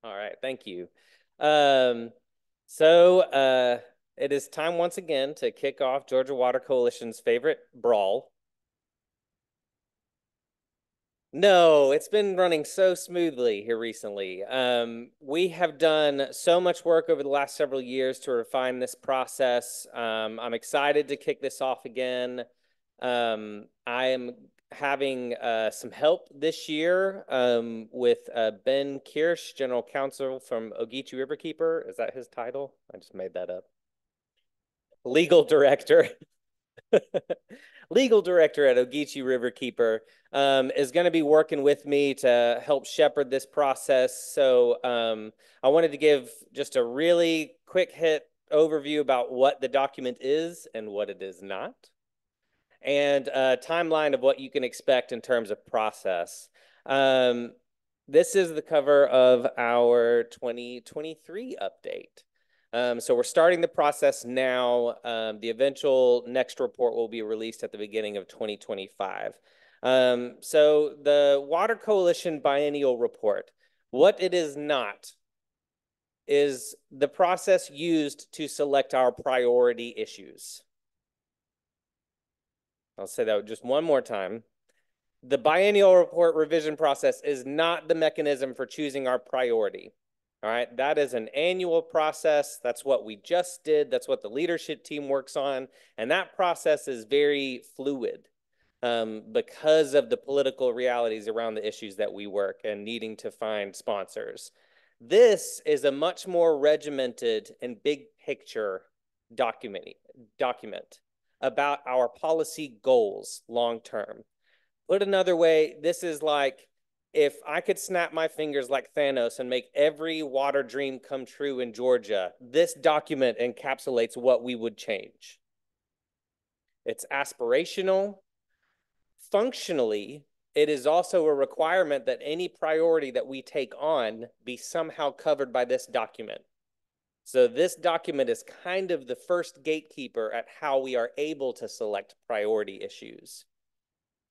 All right, thank you. Um, so it is time once again to kick off Georgia Water Coalition's favorite brawl. No, it's been running so smoothly here recently. We have done so much work over the last several years to refine this process. I'm excited to kick this off again. I am having some help this year with Ben Kirsch, General Counsel from Ogeechee Riverkeeper. Is that his title? I just made that up. Legal Director. Legal director at Ogeechee Riverkeeper, is going to be working with me to help shepherd this process. So I wanted to give just a really quick hit overview about what the document is and what it is not, and a timeline of what you can expect in terms of process. Um, this is the cover of our 2023 update. So we're starting the process now. The eventual next report will be released at the beginning of 2025. So the Water Coalition Biennial Report, what it is not is the process used to select our priority issues. I'll say that just one more time. The biennial report revision process is not the mechanism for choosing our priority. All right, that is an annual process. That's what we just did. That's what the leadership team works on. And that process is very fluid because of the political realities around the issues that we work and needing to find sponsors. This is a much more regimented and big picture document about our policy goals long term. Put another way, this is like if I could snap my fingers like Thanos and make every water dream come true in Georgia, this document encapsulates what we would change. It's aspirational. Functionally, it is also a requirement that any priority that we take on be somehow covered by this document. So this document is kind of the first gatekeeper at how we are able to select priority issues.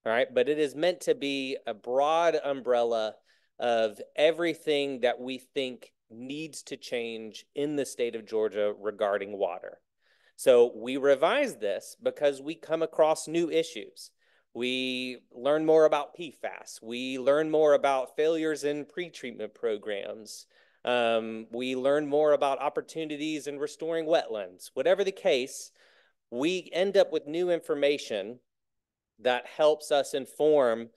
All right, but it is meant to be a broad umbrella of everything that we think needs to change in the state of Georgia regarding water. So we revise this because we come across new issues. We learn more about PFAS. We learn more about failures in pretreatment programs. We learn more about opportunities in restoring wetlands. Whatever the case, we end up with new information that helps us inform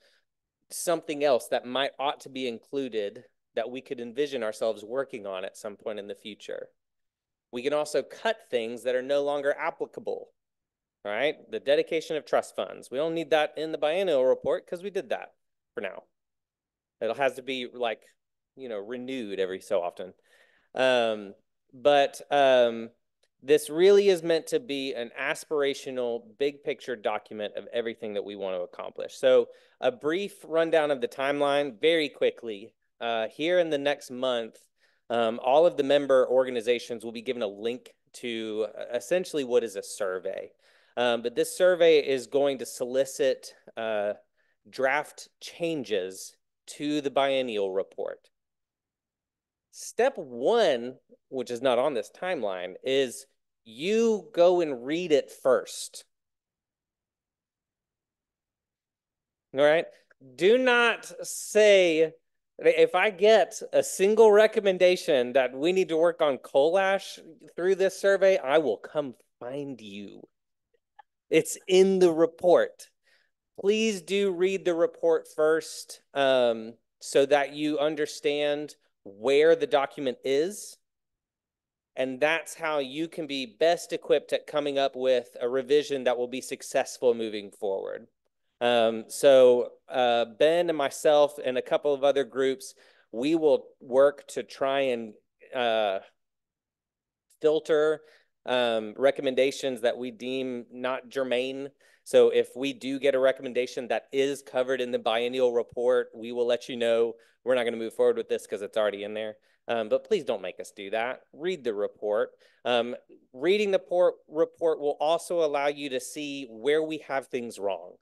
something else that might ought to be included that we could envision ourselves working on at some point in the future. We can also cut things that are no longer applicable. All right, the dedication of trust funds. We don't need that in the biennial report because we did that for now. It has to be like, renewed every so often. But this really is meant to be an aspirational, big picture document of everything that we want to accomplish. So a brief rundown of the timeline very quickly. Here in the next month, all of the member organizations will be given a link to essentially what is a survey. But this survey is going to solicit draft changes to the biennial report. Step one, which is not on this timeline, is you go and read it first. All right? Do not say, if I get a single recommendation that we need to work on coal ash through this survey, I will come find you. It's in the report. Please do read the report first so that you understand where the document is. And that's how you can be best equipped at coming up with a revision that will be successful moving forward. So Ben and myself and a couple of other groups, we will work to try and filter recommendations that we deem not germane. So if we do get a recommendation that is covered in the biennial report, we will let you know. We're not going to move forward with this because it's already in there. But please don't make us do that. Read the report. Reading the report will also allow you to see where we have things wrong.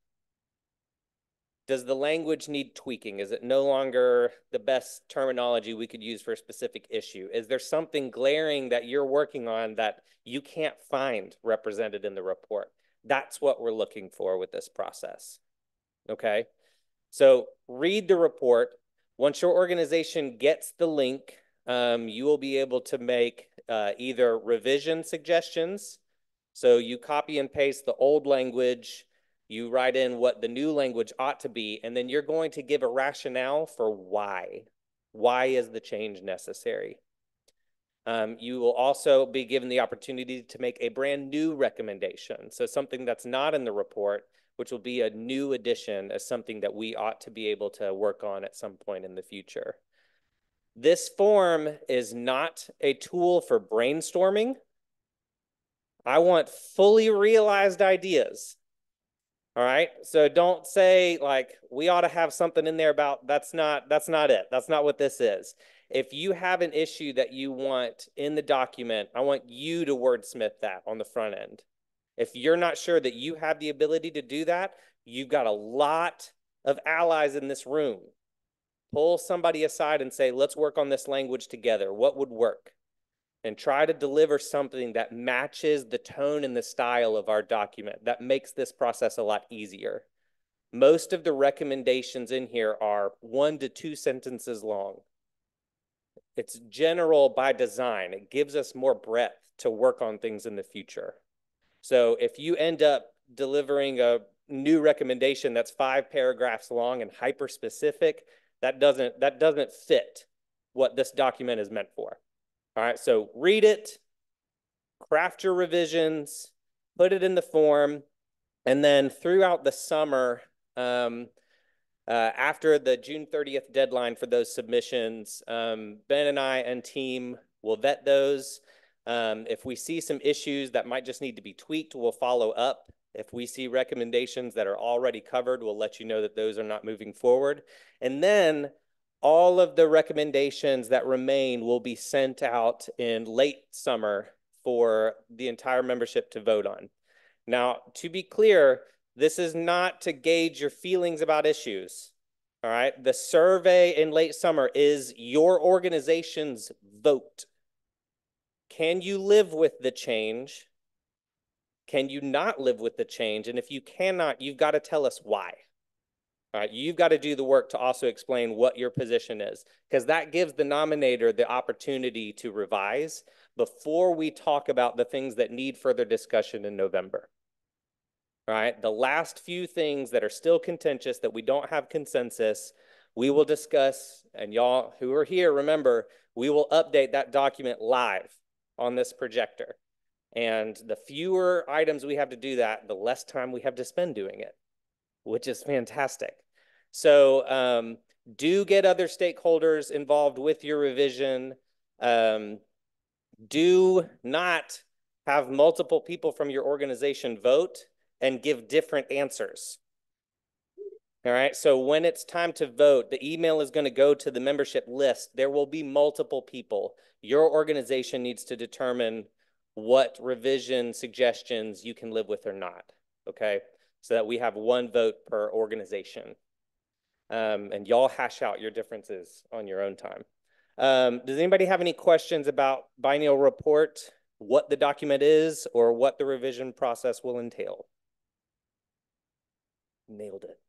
Does the language need tweaking? Is it no longer the best terminology we could use for a specific issue? Is there something glaring that you're working on that you can't find represented in the report? That's what we're looking for with this process. Okay? So read the report. Once your organization gets the link, you will be able to make either revision suggestions. So you copy and paste the old language, you write in what the new language ought to be, and then you're going to give a rationale for why. Why is the change necessary? You will also be given the opportunity to make a brand new recommendation. So something that's not in the report, which will be a new addition as something that we ought to be able to work on at some point in the future. This form is not a tool for brainstorming. I want fully realized ideas. All right. So don't say like we ought to have something in there about that's not it. That's not what this is. If you have an issue that you want in the document, I want you to wordsmith that on the front end. If you're not sure that you have the ability to do that, you've got a lot of allies in this room. Pull somebody aside and say, let's work on this language together. What would work? And try to deliver something that matches the tone and the style of our document. That makes this process a lot easier. Most of the recommendations in here are 1 to 2 sentences long. It's general by design. It gives us more breadth to work on things in the future. So if you end up delivering a new recommendation that's 5 paragraphs long and hyper specific, that doesn't fit what this document is meant for. All right, so read it, craft your revisions, put it in the form, and then throughout the summer, after the June 30th deadline for those submissions, Ben and I and team will vet those. If we see some issues that might just need to be tweaked, we'll follow up. If we see recommendations that are already covered, we'll let you know that those are not moving forward. And then all of the recommendations that remain will be sent out in late summer for the entire membership to vote on. Now, to be clear, this is not to gauge your feelings about issues. All right. The survey in late summer is your organization's vote. Can you live with the change? Can you not live with the change? And if you cannot, you've got to tell us why. All right, you've got to do the work to also explain what your position is, because that gives the nominator the opportunity to revise before we talk about the things that need further discussion in November. All right, the last few things that are still contentious that we don't have consensus, we will discuss, and y'all who are here, remember, we will update that document live on this projector. And the fewer items we have to do that, the less time we have to spend doing it, which is fantastic. So do get other stakeholders involved with your revision. Do not have multiple people from your organization vote and give different answers. All right, so when it's time to vote, the email is going to go to the membership list. There will be multiple people. Your organization needs to determine what revision suggestions you can live with or not, okay? So that we have one vote per organization. And y'all hash out your differences on your own time. Does anybody have any questions about biennial report, what the document is, or what the revision process will entail? Nailed it.